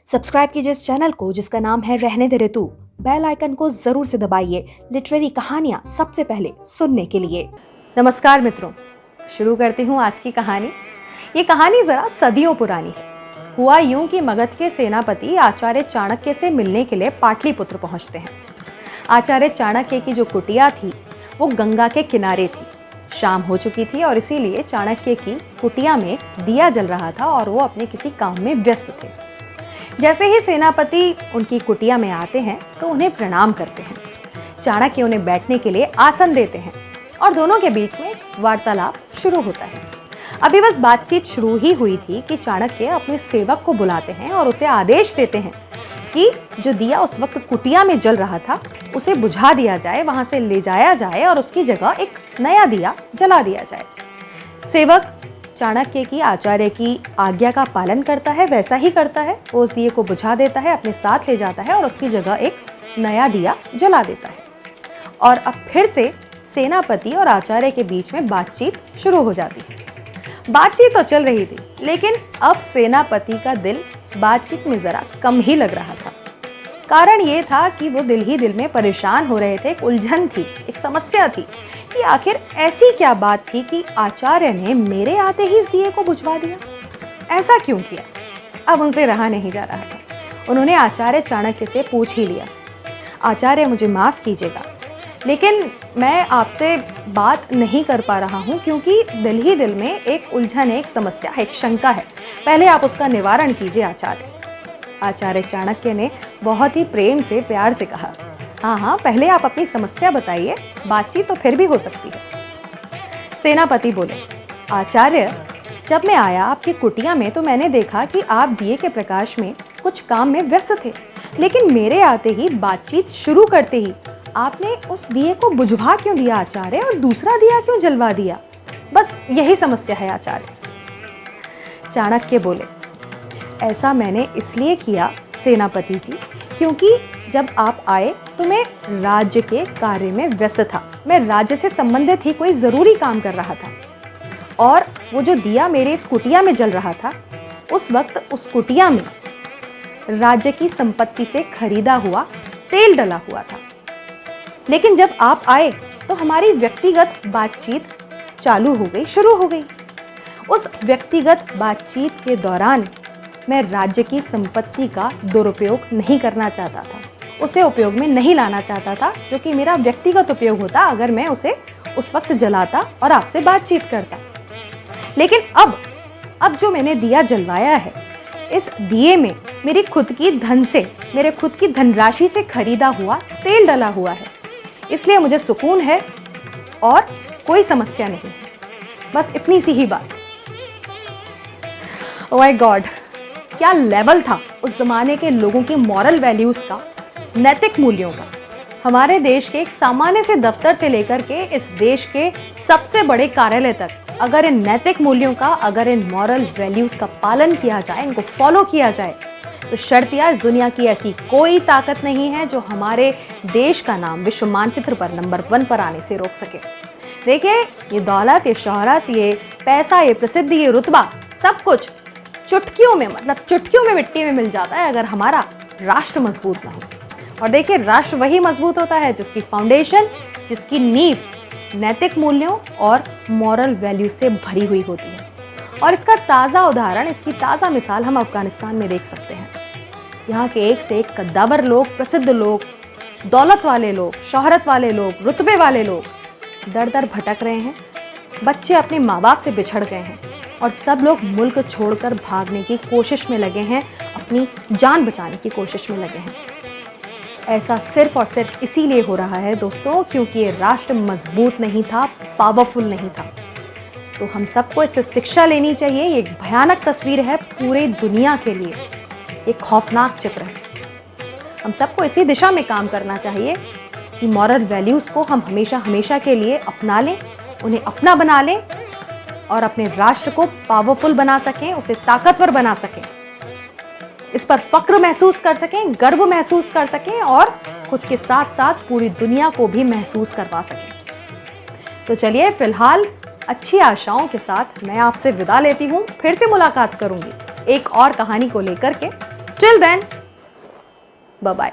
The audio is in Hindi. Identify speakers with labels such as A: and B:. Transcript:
A: सब्सक्राइब कीजिए इस चैनल को जिसका नाम है रहने दे रे तू। बेल आइकन को जरूर से दबाइए लिटरेरी कहानियां सबसे पहले सुनने के लिए।
B: नमस्कार मित्रों, शुरू करती हूँ आज की कहानी। ये कहानी जरा सदियों पुरानी है। हुआ यूं कि मगध के सेनापति आचार्य चाणक्य से मिलने के लिए पाटलिपुत्र पहुंचते हैं। आचार्य चाणक्य की जो कुटिया थी वो गंगा के किनारे थी। शाम हो चुकी थी और इसीलिए चाणक्य की कुटिया में दिया जल रहा था और वो अपने किसी काम में व्यस्त थे। जैसे ही सेनापति उनकी कुटिया में आते हैं तो उन्हें प्रणाम करते हैं। चाणक्य उन्हें बैठने के लिए आसन देते हैं और दोनों के बीच में वार्तालाप शुरू होता है। अभी बस बातचीत शुरू ही हुई थी कि चाणक्य अपने सेवक को बुलाते हैं और उसे आदेश देते हैं कि जो दिया उस वक्त कुटिया में जल रहा था उसे बुझा दिया जाए, वहां से ले जाया जाए और उसकी जगह एक नया दिया जला दिया जाए। सेवक चाणक्य की आचार्य की आज्ञा का पालन करता है, वैसा ही करता है। वो उस दिए को बुझा देता है, अपने साथ ले जाता है और उसकी जगह एक नया दिया जला देता है। और अब फिर से सेनापति और आचार्य के बीच में बातचीत शुरू हो जाती है। बातचीत तो चल रही थी, लेकिन अब सेनापति का दिल बातचीत में जरा कम ही लग रहा था। कारण ये था कि वो दिल ही दिल में परेशान हो रहे थे। एक उलझन थी, एक समस्या थी कि आखिर ऐसी क्या बात थी कि आचार्य ने मेरे आते ही इस दिए को बुझवा दिया। ऐसा क्यों किया? अब उनसे रहा नहीं जा रहा था। उन्होंने आचार्य चाणक्य से पूछ ही लिया, आचार्य मुझे माफ़ कीजिएगा, लेकिन मैं आपसे बात नहीं कर पा रहा हूँ क्योंकि दिल ही दिल में एक उलझन है, एक समस्या है, एक शंका है। पहले आप उसका निवारण कीजिए आचार्य। आचार्य चाणक्य ने बहुत ही प्रेम से, प्यार से कहा, हाँ, पहले आप अपनी समस्या बताइए, बातचीत तो फिर भी हो सकती है। सेनापति बोले, आचार्य, जब मैं आया आपकी कुटिया में तो मैंने देखा कि आप दिए के प्रकाश में कुछ काम में व्यस्त थे, लेकिन मेरे आते ही, बातचीत शुरू करते ही आपने उस दिए को बुझवा क्यों दिया आचार्य, और दूसरा दिया क्यों जलवा दिया? बस यही समस्या है आचार्य। चाणक्य बोले, ऐसा मैंने इसलिए किया सेनापति जी, क्योंकि जब आप आए तो मैं राज्य के कार्य में व्यस्त था। मैं राज्य से संबंधित ही कोई ज़रूरी काम कर रहा था और वो जो दिया मेरे इस कुटिया में जल रहा था, उस वक्त उस कुटिया में राज्य की संपत्ति से खरीदा हुआ तेल डला हुआ था। लेकिन जब आप आए तो हमारी व्यक्तिगत बातचीत चालू हो गई, शुरू हो गई। उस व्यक्तिगत बातचीत के दौरान मैं राज्य की संपत्ति का दुरुपयोग नहीं करना चाहता था, उसे उपयोग में नहीं लाना चाहता था, जो कि मेरा व्यक्तिगत उपयोग होता अगर मैं उसे उस वक्त जलाता और आपसे बातचीत करता। लेकिन अब जो मैंने दिया जलवाया है, इस दिए में मेरी खुद की धन से, मेरे खुद की धनराशि से खरीदा हुआ तेल डला हुआ है, इसलिए मुझे सुकून है और कोई समस्या नहीं। बस इतनी सी ही बात। ओह माय गॉड, क्या लेवल था उस जमाने के लोगों की मॉरल वैल्यूज का, नैतिक मूल्यों का। हमारे देश के एक सामान्य से दफ्तर से लेकर के इस देश के सबसे बड़े कार्यालय तक, अगर इन नैतिक मूल्यों का, अगर इन मॉरल वैल्यूज का पालन किया जाए, इनको फॉलो किया जाए, तो शर्तिया इस दुनिया की ऐसी कोई ताकत नहीं है जो हमारे देश का नाम विश्व मानचित्र पर नंबर 1 पर आने से रोक सके। देखिए, ये दौलत, ये शोहरत, ये पैसा, ये प्रसिद्धि, ये रुतबा, सब कुछ चुटकियों में, मतलब चुटकियों में मिट्टी में मिल जाता है अगर हमारा राष्ट्र मजबूत ना हो। और देखिए, राष्ट्र वही मजबूत होता है जिसकी फाउंडेशन, जिसकी नींव नैतिक मूल्यों और मॉरल वैल्यू से भरी हुई होती है। और इसका ताज़ा उदाहरण, इसकी ताज़ा मिसाल हम अफगानिस्तान में देख सकते हैं। यहाँ के एक से एक कद्दावर लोग, प्रसिद्ध लोग, दौलत वाले लोग, शोहरत वाले लोग, रुतबे वाले लोग दर दर भटक रहे हैं। बच्चे अपने माँ बाप से बिछड़ गए हैं और सब लोग मुल्क छोड़कर भागने की कोशिश में लगे हैं, अपनी जान बचाने की कोशिश में लगे हैं। ऐसा सिर्फ और सिर्फ इसीलिए हो रहा है दोस्तों, क्योंकि ये राष्ट्र मजबूत नहीं था, पावरफुल नहीं था। तो हम सबको इससे शिक्षा लेनी चाहिए। ये एक भयानक तस्वीर है पूरे दुनिया के लिए, एक खौफनाक चित्र है। हम सबको इसी दिशा में काम करना चाहिए कि मॉरल वैल्यूज़ को हम हमेशा हमेशा के लिए अपना लें, उन्हें अपना बना लें और अपने राष्ट्र को पावरफुल बना सकें, उसे ताकतवर बना सकें, इस पर फक्र महसूस कर सकें, गर्व महसूस कर सकें और खुद के साथ साथ पूरी दुनिया को भी महसूस करवा सकें। तो चलिए, फिलहाल अच्छी आशाओं के साथ मैं आपसे विदा लेती हूँ। फिर से मुलाकात करूंगी एक और कहानी को लेकर के। Till then bye bye.